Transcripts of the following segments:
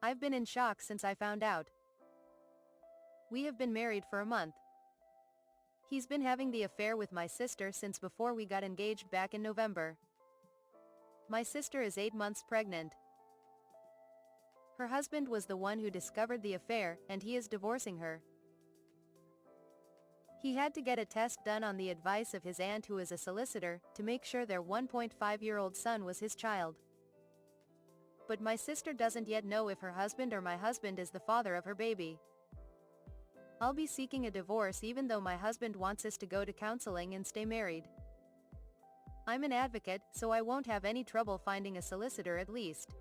I've been in shock since I found out. We have been married for a month. He's been having the affair with my sister since before we got engaged back in November. My sister is 8 months pregnant. Her husband was the one who discovered the affair, and he is divorcing her. He had to get a test done on the advice of his aunt, who is a solicitor, to make sure their 1.5-year-old son was his child. But my sister doesn't yet know if her husband or my husband is the father of her baby. I'll be seeking a divorce even though my husband wants us to go to counseling and stay married. I'm an advocate, so I won't have any trouble finding a solicitor at least.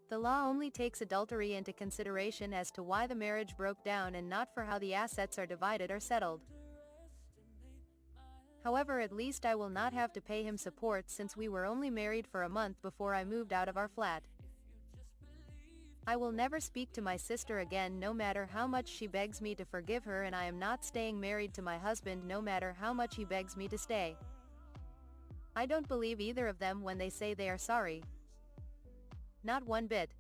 The law only takes adultery into consideration as to why the marriage broke down and not for how the assets are divided or settled. However, at least I will not have to pay him support since we were only married for a month before I moved out of our flat. I will never speak to my sister again no matter how much she begs me to forgive her, and I am not staying married to my husband no matter how much he begs me to stay. I don't believe either of them when they say they are sorry. Not one bit.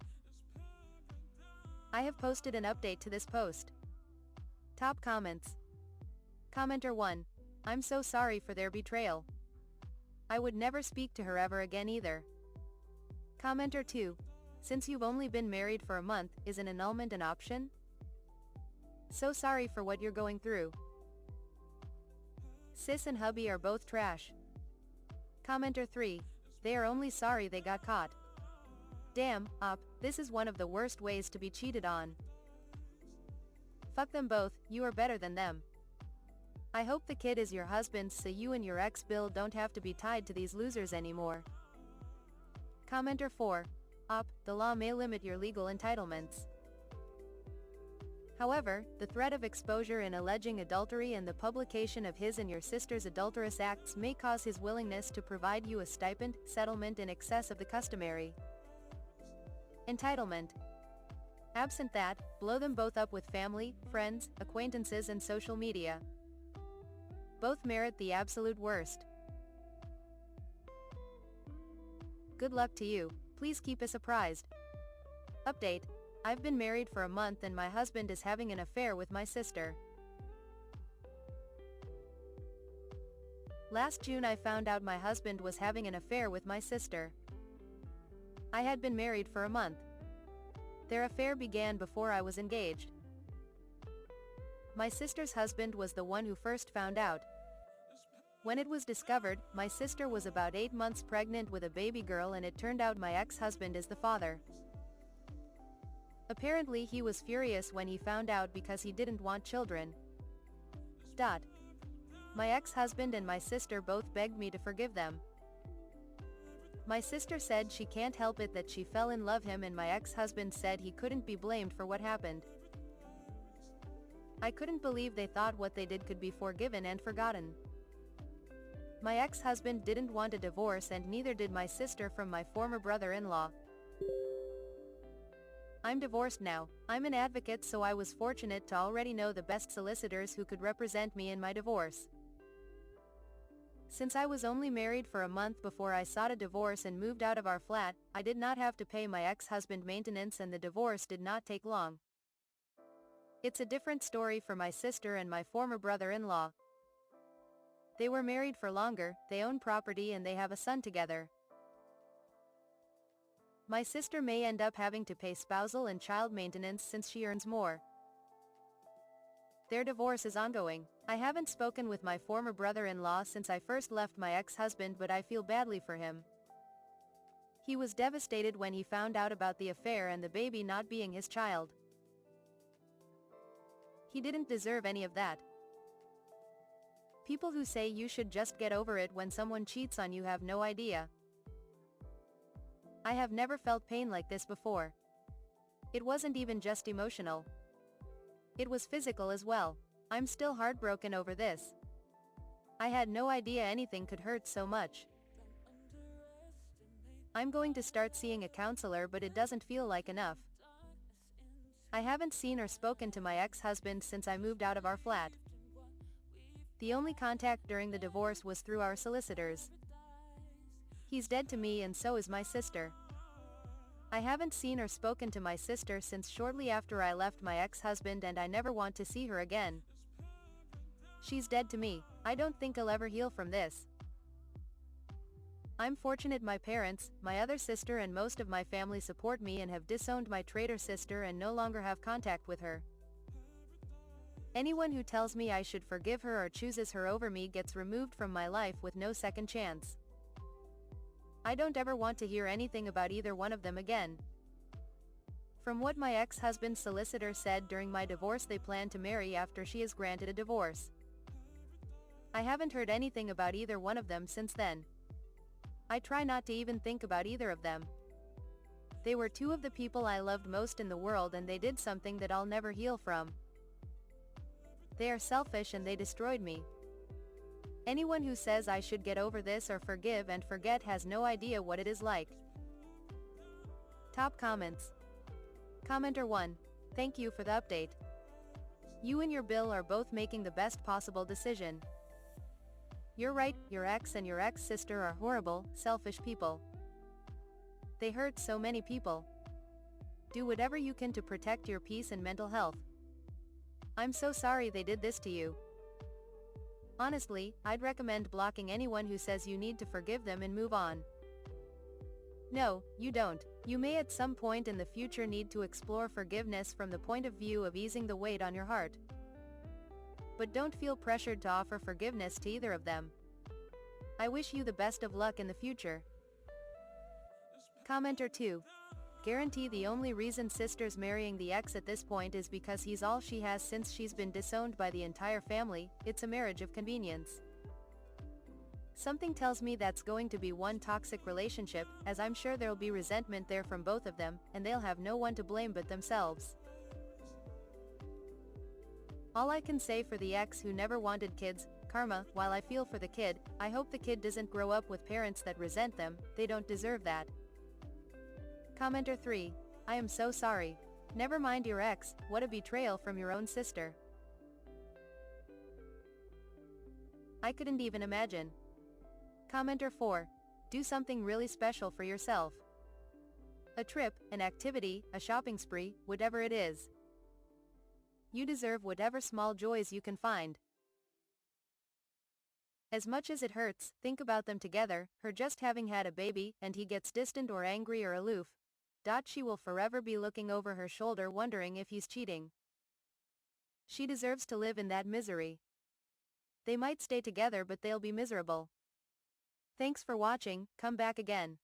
I have posted an update to this post. Top comments. Commenter 1. I'm so sorry for their betrayal. I would never speak to her ever again either. Commenter 2. Since you've only been married for a month, is an annulment an option? So sorry for what you're going through. Sis and hubby are both trash. Commenter 3. They are only sorry they got caught. Damn, this is one of the worst ways to be cheated on. Fuck them both, you are better than them. I hope the kid is your husband's so you and your ex-Bill don't have to be tied to these losers anymore. Commenter 4. The law may limit your legal entitlements. However, the threat of exposure in alleging adultery and the publication of his and your sister's adulterous acts may cause his willingness to provide you a stipend, settlement in excess of the customary entitlement. Absent that, blow them both up with family, friends, acquaintances and social media. Both merit the absolute worst. Good luck to you, please keep us apprised. Update. I've been married for a month and my husband is having an affair with my sister. Last June I found out my husband was having an affair with my sister. I had been married for a month. Their affair began before I was engaged. My sister's husband was the one who first found out. When it was discovered, my sister was about 8 months pregnant with a baby girl, and it turned out my ex-husband is the father. Apparently he was furious when he found out because he didn't want children. My ex-husband and my sister both begged me to forgive them. My sister said she can't help it that she fell in love him, and my ex-husband said he couldn't be blamed for what happened. I couldn't believe they thought what they did could be forgiven and forgotten. My ex-husband didn't want a divorce and neither did my sister from my former brother-in-law. I'm divorced now. I'm an advocate, so I was fortunate to already know the best solicitors who could represent me in my divorce. Since I was only married for a month before I sought a divorce and moved out of our flat, I did not have to pay my ex-husband maintenance and the divorce did not take long. It's a different story for my sister and my former brother-in-law. They were married for longer, they own property and they have a son together. My sister may end up having to pay spousal and child maintenance since she earns more. Their divorce is ongoing. I haven't spoken with my former brother-in-law since I first left my ex-husband, but I feel badly for him. He was devastated when he found out about the affair and the baby not being his child. He didn't deserve any of that. People who say you should just get over it when someone cheats on you have no idea. I have never felt pain like this before. It wasn't even just emotional. It was physical as well. I'm still heartbroken over this. I had no idea anything could hurt so much. I'm going to start seeing a counselor, but it doesn't feel like enough. I haven't seen or spoken to my ex-husband since I moved out of our flat. The only contact during the divorce was through our solicitors. He's dead to me and so is my sister. I haven't seen or spoken to my sister since shortly after I left my ex-husband, and I never want to see her again. She's dead to me. I don't think I'll ever heal from this. I'm fortunate my parents, my other sister and most of my family support me and have disowned my traitor sister and no longer have contact with her. Anyone who tells me I should forgive her or chooses her over me gets removed from my life with no second chance. I don't ever want to hear anything about either one of them again. From what my ex-husband's solicitor said during my divorce, they plan to marry after she is granted a divorce. I haven't heard anything about either one of them since then. I try not to even think about either of them. They were two of the people I loved most in the world, and they did something that I'll never heal from. They are selfish and they destroyed me. Anyone who says I should get over this or forgive and forget has no idea what it is like. Top comments. Commenter 1. Thank you for the update. You and your Bill are both making the best possible decision. You're right, your ex and your ex-sister are horrible, selfish people. They hurt so many people. Do whatever you can to protect your peace and mental health. I'm so sorry they did this to you. Honestly, I'd recommend blocking anyone who says you need to forgive them and move on. No, you don't. You may at some point in the future need to explore forgiveness from the point of view of easing the weight on your heart. But don't feel pressured to offer forgiveness to either of them. I wish you the best of luck in the future. Commenter 2. Guarantee the only reason sister's marrying the ex at this point is because he's all she has since she's been disowned by the entire family. It's a marriage of convenience. Something tells me that's going to be one toxic relationship, as I'm sure there'll be resentment there from both of them, and they'll have no one to blame but themselves. All I can say for the ex who never wanted kids, karma. While I feel for the kid, I hope the kid doesn't grow up with parents that resent them. They don't deserve that. Commenter 3. I am so sorry. Never mind your ex, what a betrayal from your own sister. I couldn't even imagine. Commenter 4. Do something really special for yourself. A trip, an activity, a shopping spree, whatever it is. You deserve whatever small joys you can find. As much as it hurts, think about them together, her just having had a baby, and he gets distant or angry or aloof. She will forever be looking over her shoulder wondering if he's cheating. She deserves to live in that misery. They might stay together but they'll be miserable. Thanks for watching, come back again.